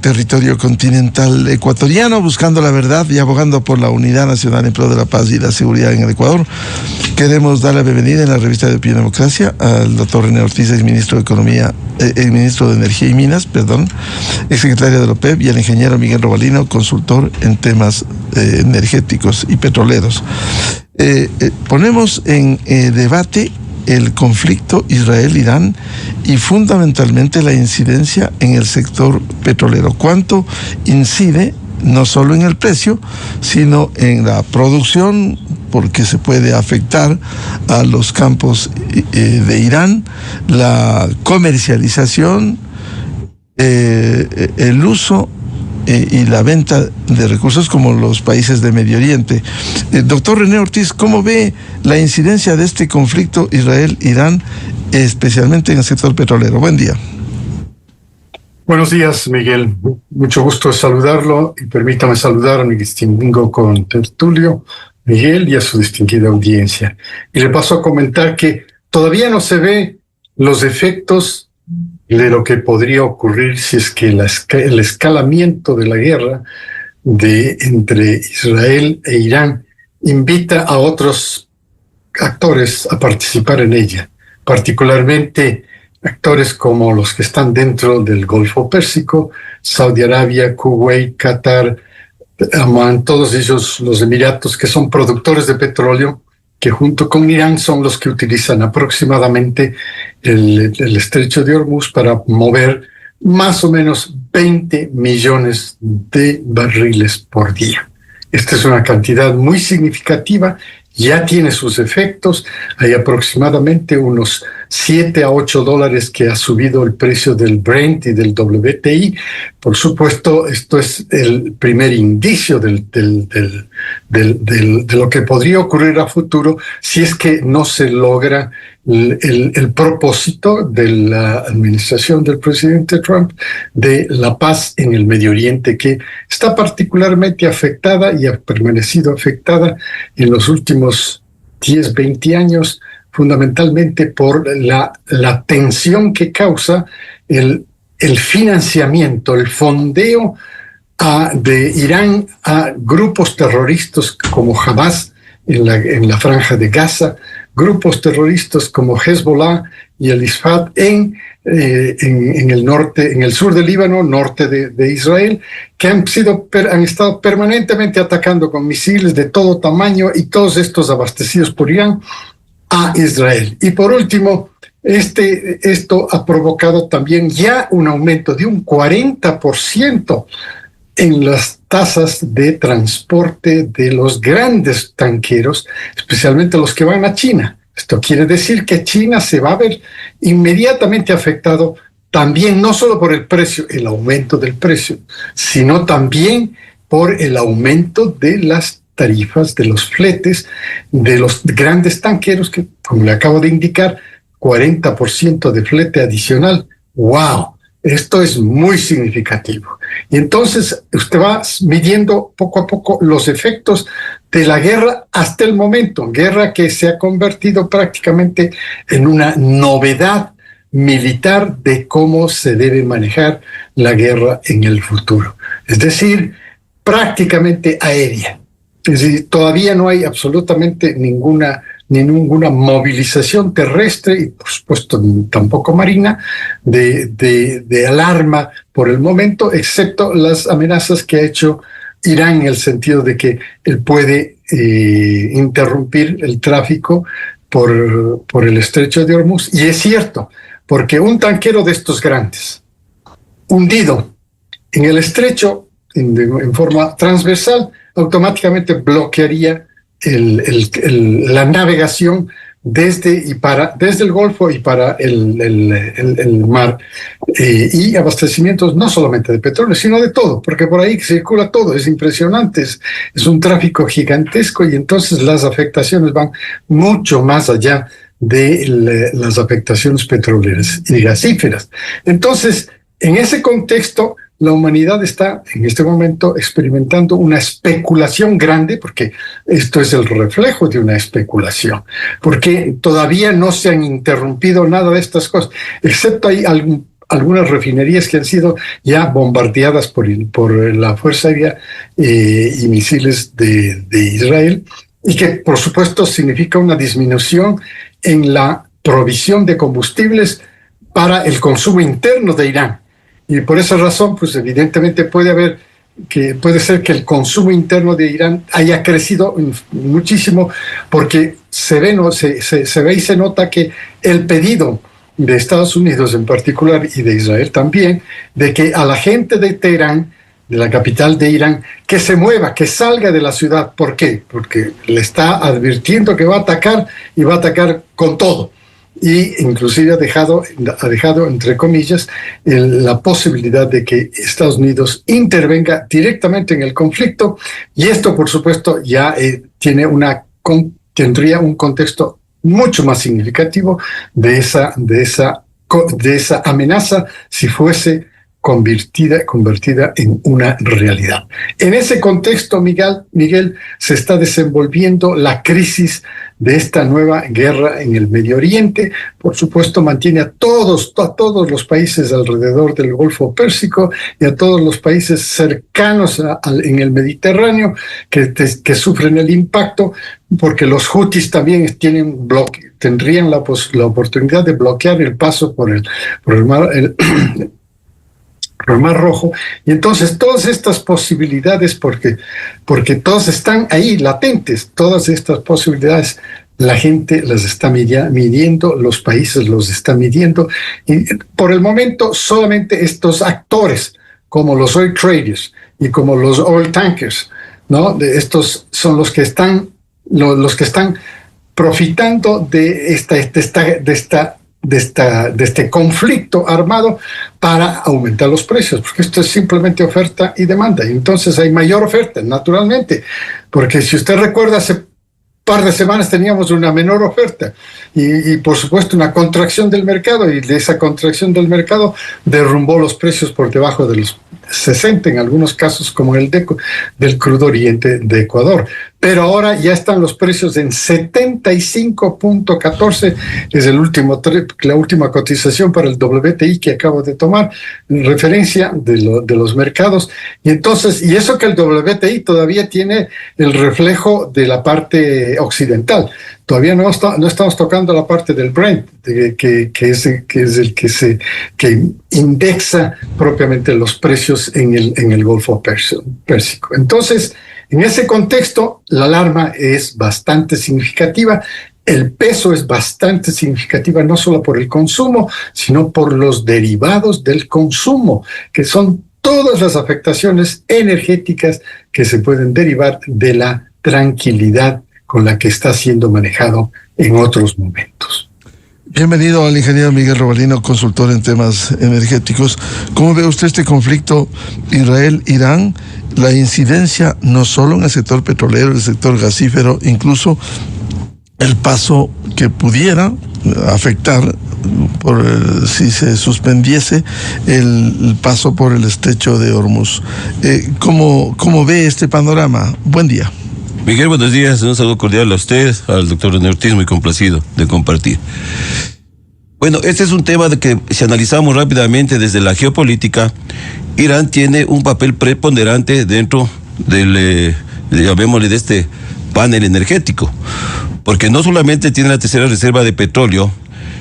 territorio continental ecuatoriano, buscando la verdad y abogando por la unidad nacional en pro de la paz y la seguridad en el Ecuador. Queremos dar la bienvenida en la revista de Opinión Democracia al doctor René Ortiz, exministro de Economía, exministro de Energía y Minas, exsecretario de la OPEP, y al ingeniero Miguel Robalino, consultor en temas energéticos y petroleros. Ponemos en debate el conflicto Israel-Irán y fundamentalmente la incidencia en el sector petrolero. ¿Cuánto incide no solo en el precio, sino en la producción, porque se puede afectar a los campos de Irán, la comercialización, el uso y la venta de recursos como los países de Medio Oriente? Doctor René Ortiz, ¿cómo ve la incidencia de este conflicto Israel-Irán, especialmente en el sector petrolero? Buen día. Buenos días, Miguel. Mucho gusto saludarlo y permítame saludar a mi distinguido contertulio, Miguel, y a su distinguida audiencia. Y le paso a comentar que todavía no se ve los efectos de lo que podría ocurrir si es que el escalamiento de la guerra entre Israel e Irán invita a otros actores a participar en ella, particularmente actores como los que están dentro del Golfo Pérsico, Saudi Arabia, Kuwait, Qatar, Amán, todos ellos los Emiratos que son productores de petróleo, que junto con Irán son los que utilizan aproximadamente el estrecho de Hormuz para mover más o menos 20 millones de barriles por día. Esta es una cantidad muy significativa, ya tiene sus efectos. Hay aproximadamente unos $7 a $8 que ha subido el precio del Brent y del WTI. Por supuesto, esto es el primer indicio de lo que podría ocurrir a futuro si es que no se logra el propósito de la administración del presidente Trump de la paz en el Medio Oriente, que está particularmente afectada y ha permanecido afectada en los últimos 10, 20 años, fundamentalmente por la tensión que causa el financiamiento, el fondeo de Irán a grupos terroristas como Hamas en la franja de Gaza, grupos terroristas como Hezbollah y el Isfat en el norte, en el sur del Líbano, norte de Israel, que han estado permanentemente atacando con misiles de todo tamaño, y todos estos abastecidos por Irán a Israel. Y por último, esto ha provocado también ya un aumento de un 40% en las tasas de transporte de los grandes tanqueros, especialmente los que van a China. Esto quiere decir que China se va a ver inmediatamente afectado también, no solo por el precio, el aumento del precio, sino también por el aumento de las tarifas, de los fletes, de los grandes tanqueros, que, como le acabo de indicar, 40% de flete adicional. ¡Wow! Esto es muy significativo. Y entonces usted va midiendo poco a poco los efectos de la guerra hasta el momento, guerra que se ha convertido prácticamente en una novedad militar de cómo se debe manejar la guerra en el futuro. Es decir, prácticamente aérea. Es decir, todavía no hay absolutamente ninguna movilización terrestre y, por supuesto, tampoco marina de alarma por el momento, excepto las amenazas que ha hecho Irán en el sentido de que él puede interrumpir el tráfico por el estrecho de Hormuz. Y es cierto, porque un tanquero de estos grandes, hundido en el estrecho en forma transversal, automáticamente bloquearía la navegación desde el Golfo y para el mar, y abastecimientos no solamente de petróleo, sino de todo, porque por ahí circula todo, es impresionante, es un tráfico gigantesco, y entonces las afectaciones van mucho más allá de las afectaciones petroleras y gasíferas. Entonces, en ese contexto, la humanidad está en este momento experimentando una especulación grande, porque esto es el reflejo de una especulación, porque todavía no se han interrumpido nada de estas cosas, excepto hay algunas refinerías que han sido ya bombardeadas por la Fuerza Aérea y misiles de Israel, y que por supuesto significa una disminución en la provisión de combustibles para el consumo interno de Irán. Y por esa razón, pues evidentemente puede ser que el consumo interno de Irán haya crecido muchísimo, porque se ve y se nota que el pedido de Estados Unidos en particular y de Israel también, de que a la gente de Teherán, de la capital de Irán, que se mueva, que salga de la ciudad. ¿Por qué? Porque le está advirtiendo que va a atacar, y va a atacar con todo. Y inclusive ha dejado entre comillas la posibilidad de que Estados Unidos intervenga directamente en el conflicto, y esto por supuesto ya tendría un contexto mucho más significativo de esa amenaza si fuese convertida en una realidad. En ese contexto, Miguel, se está desenvolviendo la crisis de esta nueva guerra en el Medio Oriente. Por supuesto, mantiene a todos los países alrededor del Golfo Pérsico y a todos los países cercanos en el Mediterráneo que sufren el impacto, porque los hutis también tendrían la oportunidad de bloquear el paso por el Mar Rojo. Y entonces todas estas posibilidades, porque todas están ahí latentes, todas estas posibilidades la gente las está midiendo, los países los están midiendo, y por el momento solamente estos actores como los oil traders y como los oil tankers, ¿no? Estos son los que están profitando de este conflicto armado para aumentar los precios, porque esto es simplemente oferta y demanda, y entonces hay mayor oferta, naturalmente, porque si usted recuerda, hace par de semanas teníamos una menor oferta y por supuesto una contracción del mercado, y de esa contracción del mercado derrumbó los precios por debajo de los 60 en algunos casos, como el del crudo oriente de Ecuador. Pero ahora ya están los precios en 75.14, es la última cotización para el WTI que acabo de tomar, en referencia de los mercados. Y entonces, y eso que el WTI todavía tiene el reflejo de la parte occidental. Todavía no estamos tocando la parte del Brent, que es el que indexa propiamente los precios en el Golfo Pérsico. Entonces, en ese contexto, la alarma es bastante significativa. El peso es bastante significativa, no solo por el consumo, sino por los derivados del consumo, que son todas las afectaciones energéticas que se pueden derivar de la tranquilidad con la que está siendo manejado en otros momentos. Bienvenido al ingeniero Miguel Robalino, consultor en temas energéticos. ¿Cómo ve usted este conflicto Israel-Irán? La incidencia no solo en el sector petrolero, el sector gasífero, incluso el paso que pudiera afectar si se suspendiese el paso por el estrecho de Hormuz. ¿Cómo ve este panorama? Buen día. Miguel, buenos días. Un saludo cordial a usted, al doctor René Ortiz, muy complacido de compartir. Bueno, este es un tema de que, si analizamos rápidamente desde la geopolítica, Irán tiene un papel preponderante dentro llamémosle, de este panel energético, porque no solamente tiene la tercera reserva de petróleo,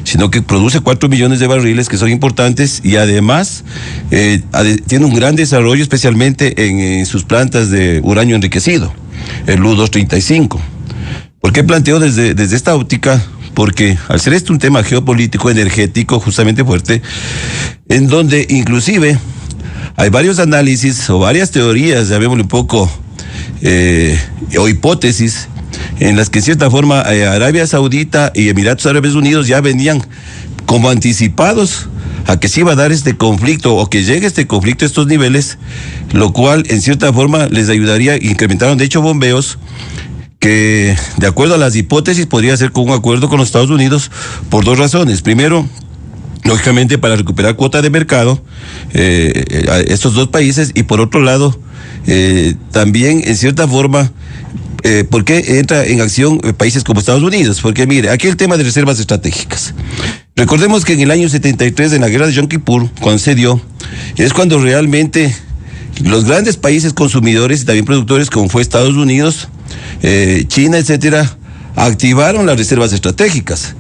sino que produce 4 millones de barriles que son importantes, y además tiene un gran desarrollo, especialmente en sus plantas de uranio enriquecido, el U-235. ¿Por qué planteo desde esta óptica? Porque al ser este un tema geopolítico, energético, justamente fuerte, en donde inclusive hay varios análisis o varias teorías, llamémosle un poco, o hipótesis, en las que en cierta forma Arabia Saudita y Emiratos Árabes Unidos ya venían como anticipados a que se iba a dar este conflicto, o que llegue este conflicto a estos niveles, lo cual en cierta forma les ayudaría. Incrementaron de hecho bombeos que, de acuerdo a las hipótesis, podría ser con un acuerdo con los Estados Unidos por dos razones. Primero, lógicamente para recuperar cuota de mercado a estos dos países, y por otro lado también en cierta forma ¿por qué entra en acción países como Estados Unidos? Porque mire, aquí el tema de reservas estratégicas. Recordemos que en el año 73, en la guerra de Yom Kippur, cuando se dio, es cuando realmente los grandes países consumidores y también productores, como fue Estados Unidos, China, etcétera, activaron las reservas estratégicas.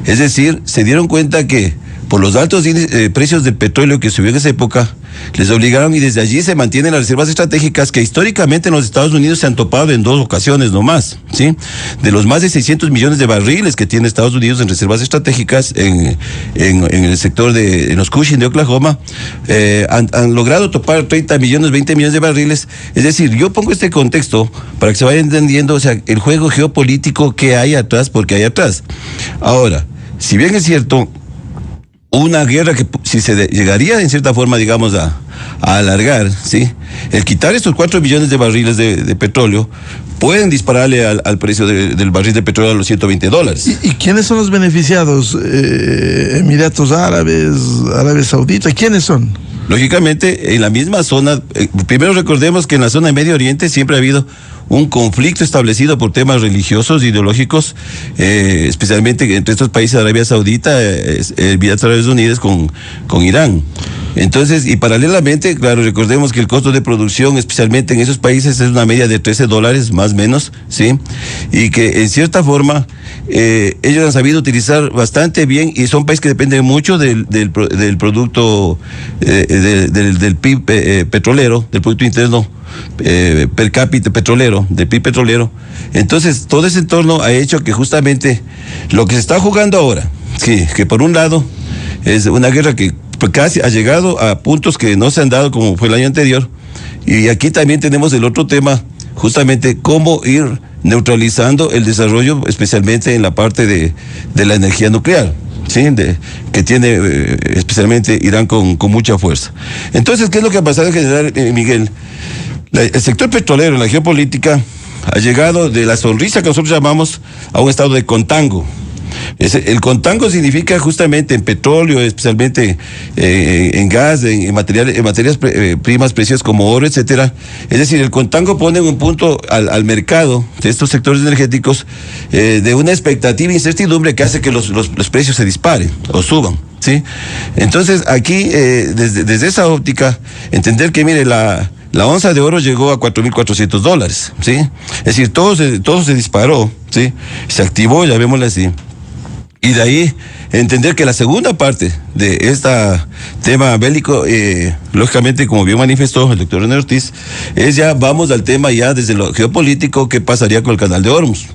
Es decir, se dieron cuenta que por los altos precios del petróleo que subió en esa época, les obligaron, y desde allí se mantienen las reservas estratégicas que históricamente en los Estados Unidos se han topado en 2 ocasiones nomás, ¿sí? De los más de 600 millones de barriles que tiene Estados Unidos en reservas estratégicas en el sector en los Cushing de Oklahoma, han logrado topar 30 millones, 20 millones de barriles. Es decir, yo pongo este contexto para que se vaya entendiendo, o sea, el juego geopolítico que hay atrás, porque hay atrás. Ahora, si bien es cierto, una guerra que si se llegaría en cierta forma, digamos, a alargar, ¿sí? El quitar estos 4 millones de barriles de petróleo pueden dispararle al precio del barril de petróleo a los $120. ¿Y quiénes son los beneficiados? Emiratos Árabes, Arabia Saudita, ¿quiénes son? Lógicamente, en la misma zona, primero recordemos que en la zona de Medio Oriente siempre ha habido un conflicto establecido por temas religiosos, ideológicos, especialmente entre estos países de Arabia Saudita, Emiratos Árabes Unidos con Irán. Entonces, y paralelamente, claro, recordemos que el costo de producción, especialmente en esos países, es una media de $13, más o menos, ¿sí? Y que en cierta forma, ellos han sabido utilizar bastante bien, y son países que dependen mucho del producto, del PIB petrolero, del Producto Interno per cápita petrolero, del PIB petrolero. Entonces, todo ese entorno ha hecho que justamente lo que se está jugando ahora, sí, que por un lado es una guerra que casi ha llegado a puntos que no se han dado como fue el año anterior, y aquí también tenemos el otro tema, justamente cómo ir neutralizando el desarrollo, especialmente en la parte de la energía nuclear, ¿sí? Que tiene especialmente Irán con mucha fuerza. Entonces, ¿qué es lo que ha pasado en general, Miguel? El sector petrolero en la geopolítica ha llegado de la sonrisa que nosotros llamamos a un estado de contango. El contango significa justamente en petróleo, especialmente en gas, en materias primas preciosas como oro, etcétera. Es decir, el contango pone un punto al mercado de estos sectores energéticos de una expectativa e incertidumbre que hace que los precios se disparen o suban, ¿sí? Entonces, aquí, desde esa óptica, entender que, mire, la onza de oro llegó a $4,400, ¿sí? Es decir, todo se disparó, ¿sí? Se activó, llamémoslo así. Y de ahí entender que la segunda parte de este tema bélico, lógicamente, como bien manifestó el doctor René Ortiz, es ya vamos al tema ya desde lo geopolítico, qué pasaría con el canal de Hormuz.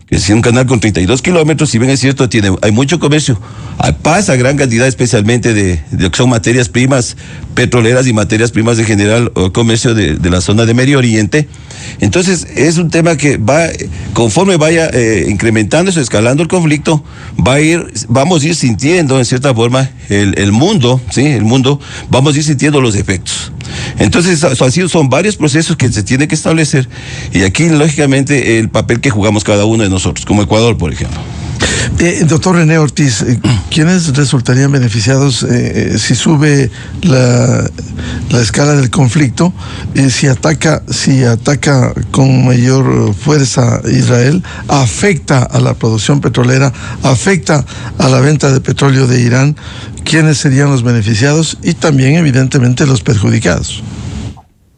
Que es un canal con 32 kilómetros, si bien es cierto, hay mucho comercio, pasa gran cantidad especialmente de lo que son materias primas petroleras y materias primas en general, o comercio de la zona de Medio Oriente. Entonces, es un tema que va, conforme vaya incrementándose, escalando el conflicto, vamos a ir sintiendo en cierta forma el mundo, ¿sí? El mundo, vamos a ir sintiendo los efectos. Entonces, son varios procesos que se tienen que establecer, y aquí, lógicamente, el papel que jugamos cada uno de nosotros, como Ecuador, por ejemplo. Doctor René Ortiz, ¿quiénes resultarían beneficiados si sube la escala del conflicto? Si ataca con mayor fuerza Israel, afecta a la producción petrolera, afecta a la venta de petróleo de Irán. ¿Quiénes serían los beneficiados y también, evidentemente, los perjudicados?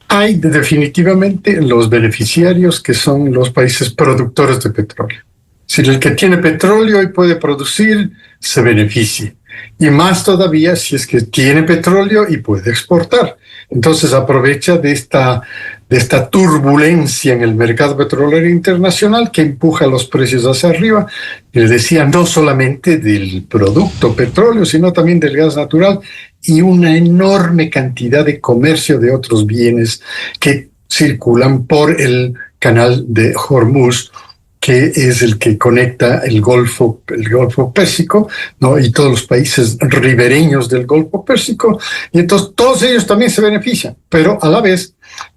Hay definitivamente los beneficiarios, que son los países productores de petróleo. Si el que tiene petróleo y puede producir, se beneficia. Y más todavía si es que tiene petróleo y puede exportar. Entonces aprovecha de esta turbulencia en el mercado petrolero internacional que empuja los precios hacia arriba. Y le decía, no solamente del producto petróleo, sino también del gas natural y una enorme cantidad de comercio de otros bienes que circulan por el canal de Hormuz, que es el que conecta el Golfo Pérsico, ¿no? Y todos los países ribereños del Golfo Pérsico, y entonces todos ellos también se benefician, pero a la vez,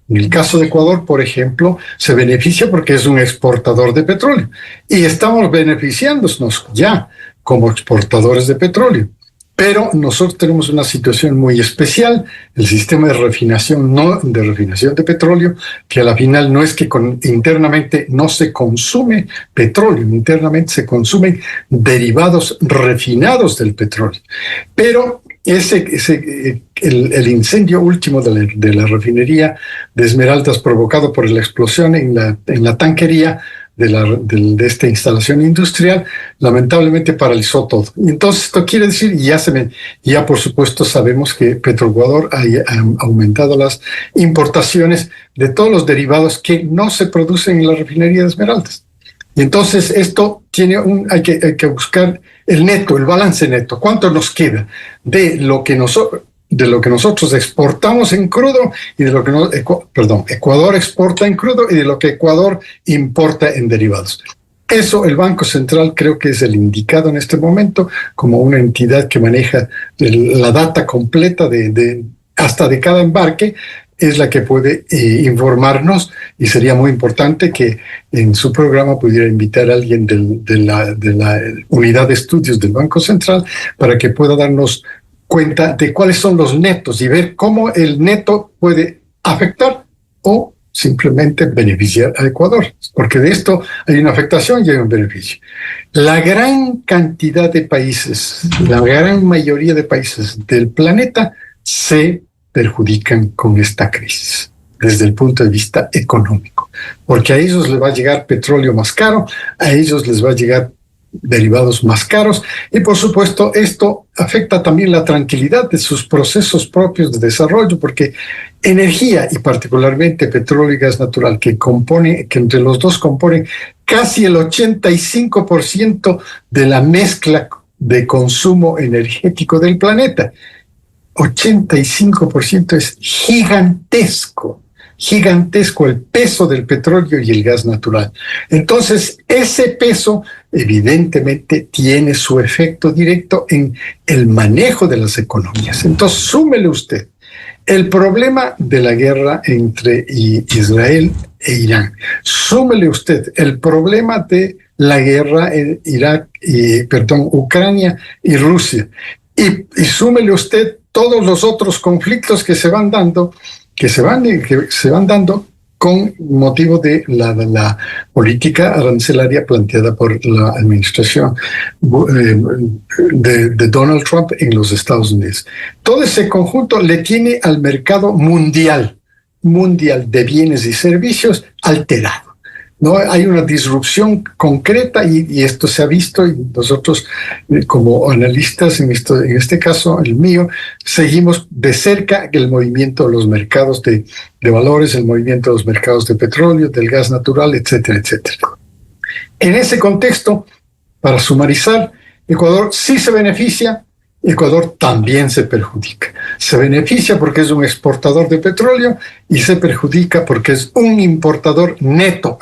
en el caso de Ecuador, por ejemplo, se beneficia porque es un exportador de petróleo, y estamos beneficiándonos ya como exportadores de petróleo. Pero nosotros tenemos una situación muy especial, el sistema de refinación, de refinación de petróleo, que a la final no es que internamente no se consume petróleo, internamente se consumen derivados refinados del petróleo. Pero el incendio último de la refinería de Esmeraldas provocado por la explosión en la tanquería de esta instalación industrial, lamentablemente paralizó todo. Y entonces esto quiere decir, y ya por supuesto sabemos que Petroecuador ha aumentado las importaciones de todos los derivados que no se producen en la refinería de Esmeraldas. Y entonces esto hay que buscar el neto, el balance neto. ¿Cuánto nos queda de lo que nosotros exportamos en crudo y de lo que Ecuador exporta en crudo y de lo que Ecuador importa en derivados? Eso el Banco Central creo que es el indicado en este momento como una entidad que maneja la data completa hasta de cada embarque, es la que puede informarnos, y sería muy importante que en su programa pudiera invitar a alguien de la unidad de estudios del Banco Central para que pueda darnos cuenta de cuáles son los netos y ver cómo el neto puede afectar o simplemente beneficiar a Ecuador, porque de esto hay una afectación y hay un beneficio. La gran cantidad de países, la gran mayoría de países del planeta se perjudican con esta crisis desde el punto de vista económico, porque a ellos les va a llegar petróleo más caro, a ellos les va a llegar derivados más caros, y por supuesto esto afecta también la tranquilidad de sus procesos propios de desarrollo, porque energía y particularmente petróleo y gas natural, que entre los dos componen casi el 85% de la mezcla de consumo energético del planeta. 85% es gigantesco el peso del petróleo y el gas natural. Entonces, ese peso evidentemente tiene su efecto directo en el manejo de las economías. Entonces, súmele usted el problema de la guerra entre Israel e Irán. Súmele usted el problema de la guerra en Ucrania y Rusia. Y súmele usted todos los otros conflictos que se van dando con motivo de la política arancelaria planteada por la administración de Donald Trump en los Estados Unidos. Todo ese conjunto le tiene al mercado mundial de bienes y servicios alterado. No hay una disrupción concreta y esto se ha visto, y nosotros como analistas, en este caso el mío, seguimos de cerca el movimiento de los mercados de valores, el movimiento de los mercados de petróleo, del gas natural, etcétera, etcétera. En ese contexto, para sumarizar, Ecuador sí se beneficia, Ecuador también se perjudica. Se beneficia porque es un exportador de petróleo y se perjudica porque es un importador neto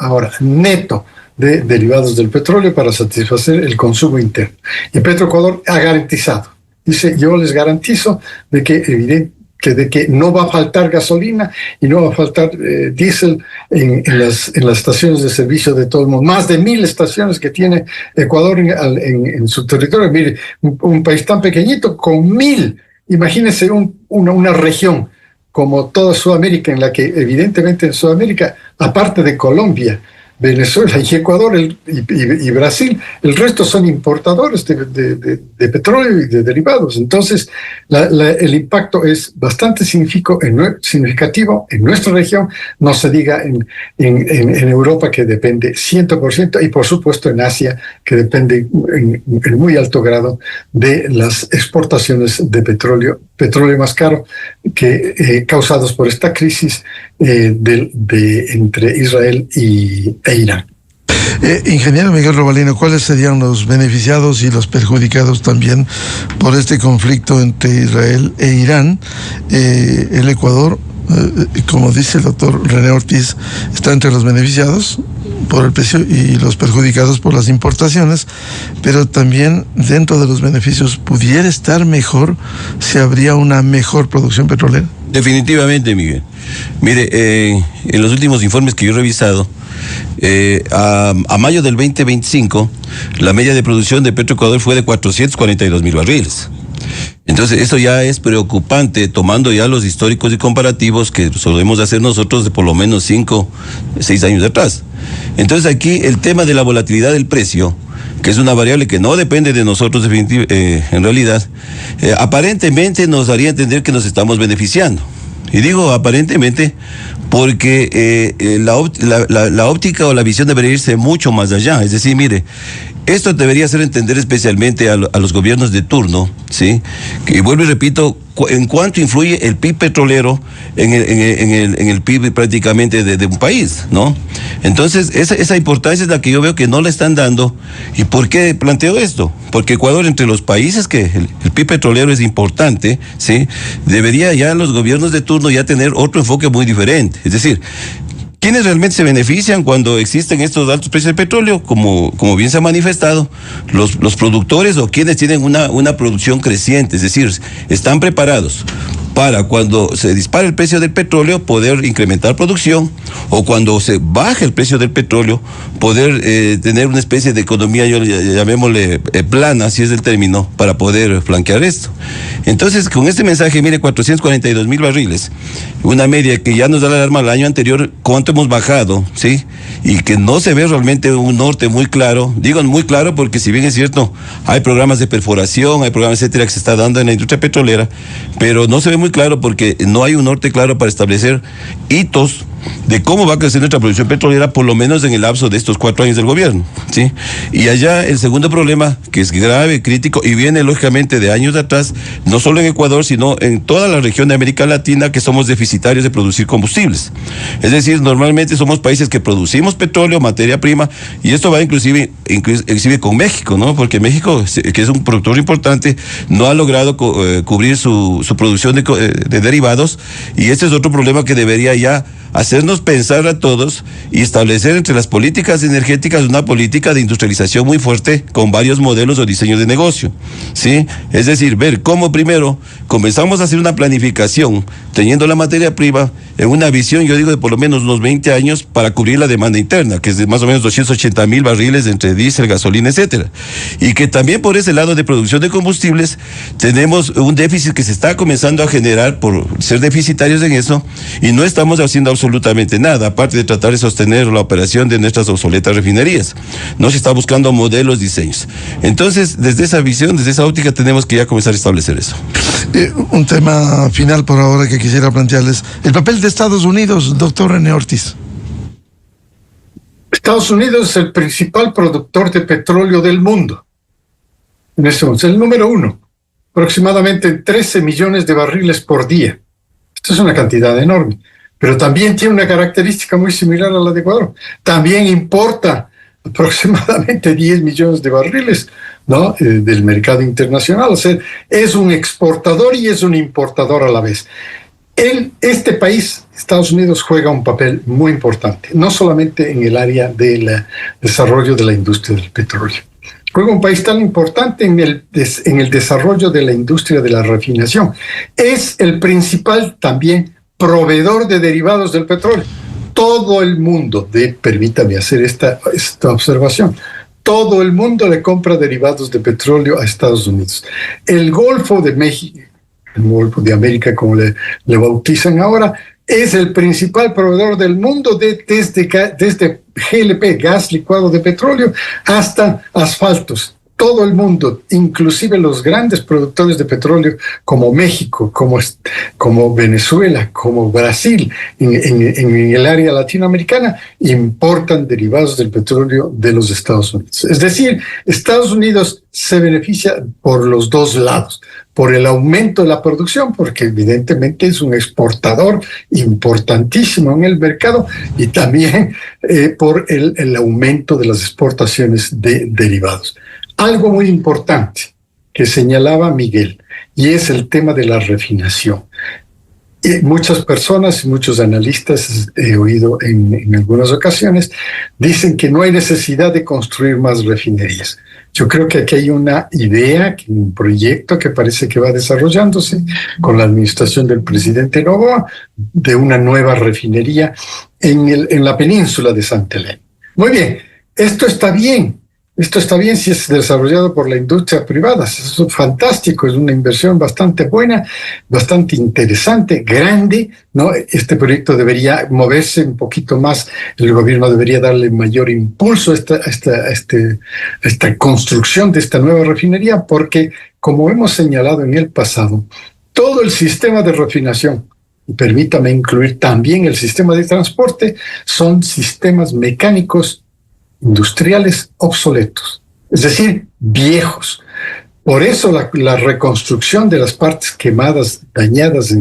de derivados del petróleo para satisfacer el consumo interno. Y Petroecuador ha garantizado. Dice, yo les garantizo de que no va a faltar gasolina y no va a faltar diésel en las estaciones de servicio de todo el mundo. Más de 1,000 estaciones que tiene Ecuador en su territorio. Mire, un país tan pequeñito con 1,000. Imagínense una región como toda Sudamérica, en la que evidentemente en Sudamérica, aparte de Colombia, Venezuela y Ecuador y Brasil, el resto son importadores de petróleo y de derivados. Entonces, el impacto es bastante significativo en nuestra región, no se diga en Europa, que depende 100%, y por supuesto en Asia, que depende en muy alto grado de las exportaciones de petróleo más caro causados por esta crisis entre Israel e Irán. Ingeniero Miguel Robalino, ¿cuáles serían los beneficiados y los perjudicados también por este conflicto entre Israel e Irán? El Ecuador, como dice el doctor René Ortiz, está entre los beneficiados por el precio y los perjudicados por las importaciones, pero también dentro de los beneficios pudiera estar mejor si habría una mejor producción petrolera. Definitivamente, Miguel. Mire, en los últimos informes que yo he revisado, a mayo del 2025, la media de producción de Petroecuador fue de 442,000 barriles. Entonces, eso ya es preocupante, tomando ya los históricos y comparativos que solemos hacer nosotros de por lo menos 5, 6 años atrás. Entonces, aquí el tema de la volatilidad del precio, que es una variable que no depende de nosotros en realidad, aparentemente nos haría entender que nos estamos beneficiando. Y digo aparentemente porque la óptica o la visión debería irse mucho más allá. Es decir, mire, esto debería hacer entender especialmente a los gobiernos de turno, ¿sí? Que vuelvo y repito, en cuánto influye el PIB petrolero en el PIB prácticamente de un país, ¿no? Entonces, esa importancia es la que yo veo que no le están dando. ¿Y por qué planteo esto? Porque Ecuador, entre los países que el PIB petrolero es importante, ¿sí? Debería ya los gobiernos de turno ya tener otro enfoque muy diferente. Es decir, ¿quiénes realmente se benefician cuando existen estos altos precios del petróleo? Como bien se ha manifestado, los productores o quienes tienen una producción creciente, es decir, están preparados para cuando se dispara el precio del petróleo poder incrementar producción, o cuando se baja el precio del petróleo poder tener una especie de economía, llamémosle plana, si es el término, para poder flanquear esto. Entonces, con este mensaje, mire, 442,000 barriles, una media que ya nos da la alarma al año anterior, cuánto hemos bajado, ¿sí? Y que no se ve realmente un norte muy claro. Digo muy claro porque, si bien es cierto, hay programas de perforación, hay programas, etcétera, que se está dando en la industria petrolera, pero no se ve muy claro porque no hay un norte claro para establecer hitos de cómo va a crecer nuestra producción petrolera, por lo menos en el lapso de estos 4 años del gobierno, ¿sí? Y allá el segundo problema, que es grave, crítico, y viene lógicamente de años de atrás, no solo en Ecuador, sino en toda la región de América Latina, que somos deficitarios de producir combustibles. Es decir, normalmente somos países que producimos petróleo, materia prima, y esto va inclusive con México, ¿no? Porque México, que es un productor importante, no ha logrado cubrir su producción de derivados, y este es otro problema que debería ya hacernos pensar a todos y establecer entre las políticas energéticas una política de industrialización muy fuerte con varios modelos o diseños de negocio, ¿sí? Es decir, ver cómo primero comenzamos a hacer una planificación teniendo la materia prima en una visión, yo digo, de por lo menos unos 20 años para cubrir la demanda interna, que es de más o menos 280,000 barriles entre diésel, gasolina, etcétera. Y que también por ese lado de producción de combustibles tenemos un déficit que se está comenzando a generar por ser deficitarios en eso, y no estamos haciendo absolutamente nada, aparte de tratar de sostener la operación de nuestras obsoletas refinerías. No se está buscando modelos, diseños. Entonces, desde esa visión, desde esa óptica, tenemos que ya comenzar a establecer eso. Un tema final por ahora que quisiera plantearles: el papel de Estados Unidos, doctor René Ortiz. Estados Unidos es el principal productor de petróleo del mundo. En este momento, el número 1, aproximadamente 13 millones de barriles por día. Esto es una cantidad enorme, pero también tiene una característica muy similar a la de Ecuador. También importa aproximadamente 10 millones de barriles, ¿no? Del mercado internacional. O sea, es un exportador y es un importador a la vez. Este país, Estados Unidos, juega un papel muy importante, no solamente en el área del desarrollo de la industria del petróleo. Juega un país tan importante en el desarrollo de la industria de la refinación. Es el principal también proveedor de derivados del petróleo. Todo el mundo, permítame hacer esta observación, todo el mundo le compra derivados de petróleo a Estados Unidos. El Golfo de México, el Golfo de América, como le bautizan ahora, es el principal proveedor del mundo desde GLP, gas licuado de petróleo, hasta asfaltos. Todo el mundo, inclusive los grandes productores de petróleo como México, como Venezuela, como Brasil, en el área latinoamericana, importan derivados del petróleo de los Estados Unidos. Es decir, Estados Unidos se beneficia por los dos lados: por el aumento de la producción, porque evidentemente es un exportador importantísimo en el mercado, y también por el aumento de las exportaciones de derivados. Algo muy importante que señalaba Miguel, y es el tema de la refinación. Muchas personas y muchos analistas, he oído en algunas ocasiones, dicen que no hay necesidad de construir más refinerías. Yo creo que aquí hay una idea, un proyecto que parece que va desarrollándose con la administración del presidente Noboa, de una nueva refinería en la península de Santa Elena. Muy bien, esto está bien, Esto está bien si es desarrollado por la industria privada, eso es fantástico, es una inversión bastante buena, bastante interesante, grande, ¿no? Este proyecto debería moverse un poquito más, el gobierno debería darle mayor impulso a esta construcción de esta nueva refinería, porque, como hemos señalado en el pasado, todo el sistema de refinación, y permítame incluir también el sistema de transporte, son sistemas mecánicos industriales obsoletos, es decir, viejos. Por eso la reconstrucción de las partes quemadas, dañadas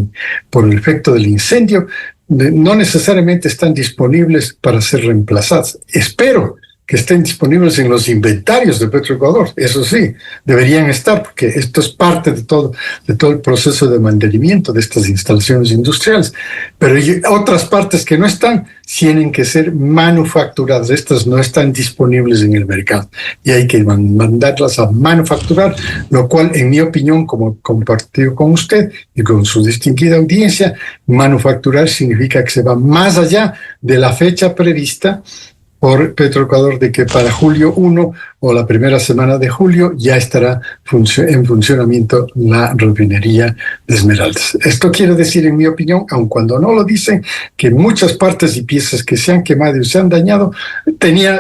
por el efecto del incendio, no necesariamente están disponibles para ser reemplazadas. Espero que estén disponibles en los inventarios de Petroecuador, eso sí, deberían estar, porque esto es parte de todo el proceso de mantenimiento de estas instalaciones industriales. Pero otras partes que no están tienen que ser manufacturadas, estas no están disponibles en el mercado y hay que mandarlas a manufacturar, lo cual, en mi opinión, como compartido con usted y con su distinguida audiencia, manufacturar significa que se va más allá de la fecha prevista por Petroecuador de que para julio 1 o la primera semana de julio ya estará en funcionamiento la refinería de Esmeraldas. Esto quiere decir, en mi opinión, aun cuando no lo dicen, que muchas partes y piezas que se han quemado y se han dañado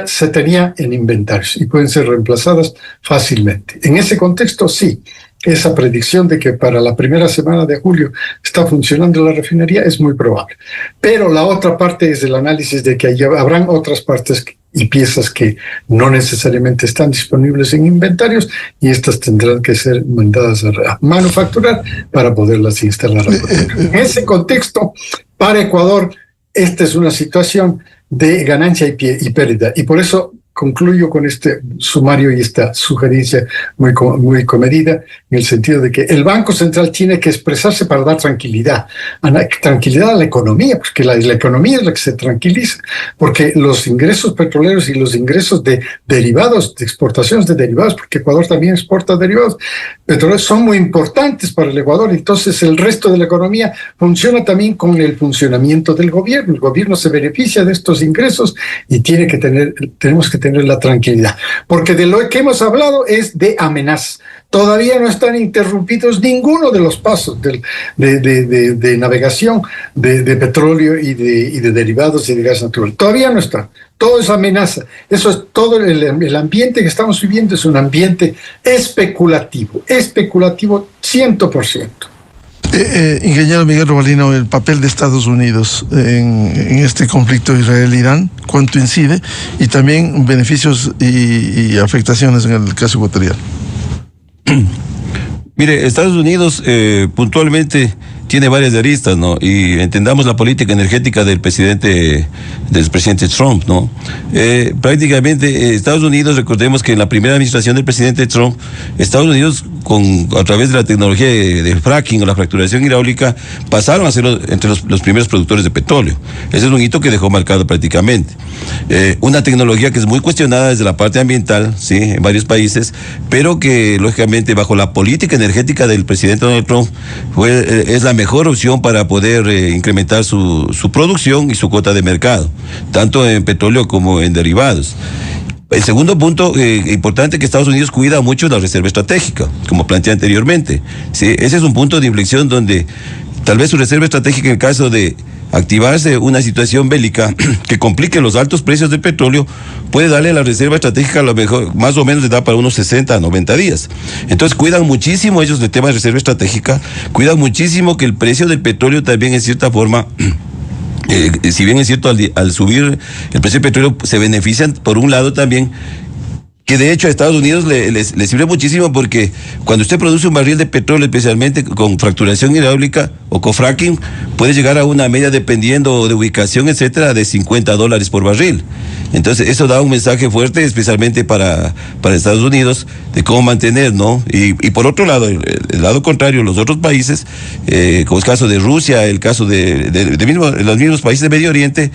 se tenía en inventarios y pueden ser reemplazadas fácilmente. En ese contexto, sí. Esa predicción de que para la primera semana de julio está funcionando la refinería es muy probable. Pero la otra parte es el análisis de que habrán otras partes y piezas que no necesariamente están disponibles en inventarios y estas tendrán que ser mandadas a manufacturar para poderlas instalar. En ese contexto, para Ecuador, esta es una situación de ganancia y pérdida. Y por eso concluyo con este sumario y esta sugerencia muy comedida, en el sentido de que el Banco Central tiene que expresarse para dar tranquilidad a la economía, porque la economía es la que se tranquiliza, porque los ingresos petroleros y los ingresos de derivados, de exportaciones de derivados, porque Ecuador también exporta derivados petroleros, son muy importantes para el Ecuador. Entonces el resto de la economía funciona también con el funcionamiento del gobierno. El gobierno se beneficia de estos ingresos y tenemos que tener la tranquilidad, porque de lo que hemos hablado es de amenazas. Todavía no están interrumpidos ninguno de los pasos de navegación de petróleo y de derivados y de gas natural. Todavía no están. Todo es amenaza. Eso es todo. El ambiente que estamos viviendo es un ambiente especulativo 100%. Ingeniero Miguel Robalino, el papel de Estados Unidos en este conflicto Israel-Irán, ¿cuánto incide? Y también beneficios y afectaciones en el caso ecuatoriano. Mire, Estados Unidos puntualmente tiene varias aristas, ¿no? Y entendamos la política energética del presidente Trump, ¿no? Prácticamente Estados Unidos, recordemos que en la primera administración del presidente Trump, Estados Unidos a través de la tecnología de fracking o la fracturación hidráulica pasaron a ser entre los primeros productores de petróleo. Ese es un hito que dejó marcado prácticamente. Una tecnología que es muy cuestionada desde la parte ambiental, sí, en varios países, pero que lógicamente bajo la política energética del presidente Donald Trump es la mejor opción para poder incrementar su producción y su cuota de mercado, tanto en petróleo como en derivados. El segundo punto importante, que Estados Unidos cuida mucho la reserva estratégica, como planteé anteriormente. ¿Sí? Ese es un punto de inflexión donde tal vez su reserva estratégica, en el caso de activarse una situación bélica que complique los altos precios del petróleo, puede darle a la reserva estratégica a lo mejor, más o menos le da para unos 60 a 90 días. Entonces cuidan muchísimo ellos del tema de reserva estratégica, cuidan muchísimo que el precio del petróleo también en cierta forma... si bien es cierto, al subir el precio del petróleo se benefician por un lado también, que de hecho a Estados Unidos le sirve muchísimo, porque cuando usted produce un barril de petróleo, especialmente con fracturación hidráulica o con fracking, puede llegar a una media, dependiendo de ubicación, etcétera, de $50 por barril. Entonces eso da un mensaje fuerte, especialmente para Estados Unidos, de cómo mantener, ¿no? Y por otro lado, el lado contrario, los otros países, como el caso de Rusia, el caso de los mismos países de Medio Oriente,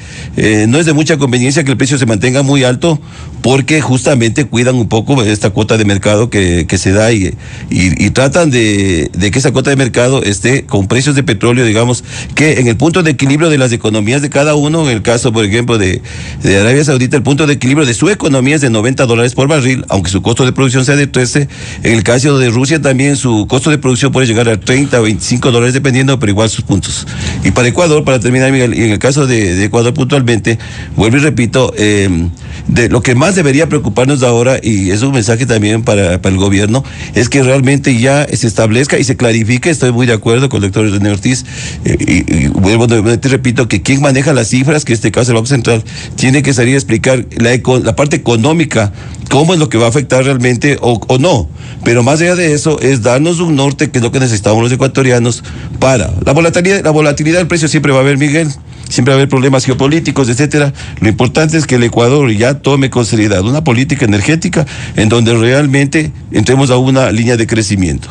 no es de mucha conveniencia que el precio se mantenga muy alto, porque justamente cuida cuidan un poco esta cuota de mercado que se da y tratan de que esa cuota de mercado esté con precios de petróleo, digamos, que en el punto de equilibrio de las economías de cada uno, en el caso, por ejemplo, de Arabia Saudita, el punto de equilibrio de su economía es de $90 por barril, aunque su costo de producción sea de 13. En el caso de Rusia también su costo de producción puede llegar a $30 o $25 dependiendo, pero igual sus puntos. Y para Ecuador, para terminar, Miguel, y en el caso de Ecuador puntualmente, vuelvo y repito, de lo que más debería preocuparnos ahora, y es un mensaje también para el gobierno, es que realmente ya se establezca y se clarifique. Estoy muy de acuerdo con el doctor René Ortiz, y vuelvo nuevamente, repito, que quien maneja las cifras, que en este caso el Banco Central, tiene que salir a explicar la parte económica, cómo es lo que va a afectar realmente o no. Pero más allá de eso, es darnos un norte, que es lo que necesitamos los ecuatorianos para la volatilidad del precio. Siempre va a haber, Miguel, siempre va a haber problemas geopolíticos, etcétera. Lo importante es que el Ecuador ya tome con seriedad una política energética en donde realmente entremos a una línea de crecimiento.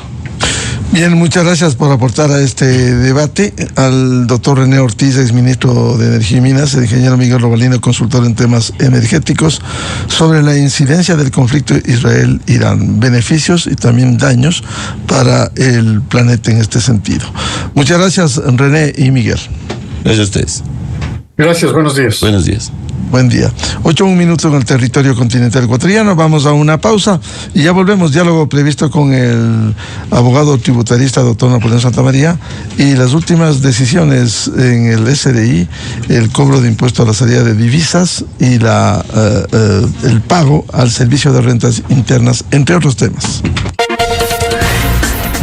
Bien, muchas gracias por aportar a este debate. Al doctor René Ortiz, exministro de Energía y Minas, el ingeniero Miguel Robalino, consultor en temas energéticos, sobre la incidencia del conflicto Israel-Irán, beneficios y también daños para el planeta en este sentido. Muchas gracias, René y Miguel. Gracias a ustedes. Gracias, buenos días. Buenos días. Buen día. 8:01 en el territorio continental ecuatoriano. Vamos a una pausa y ya volvemos. Diálogo previsto con el abogado tributarista doctor Napoleón Santamaría y las últimas decisiones en el SDI, el cobro de impuesto a la salida de divisas y el pago al servicio de rentas internas, entre otros temas.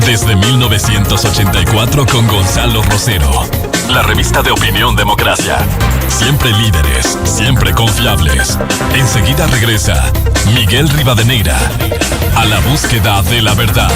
Desde 1984 con Gonzalo Rosero. La revista de opinión Democracia. Siempre líderes, siempre confiables. Enseguida regresa Miguel Rivadeneira a la búsqueda de la verdad.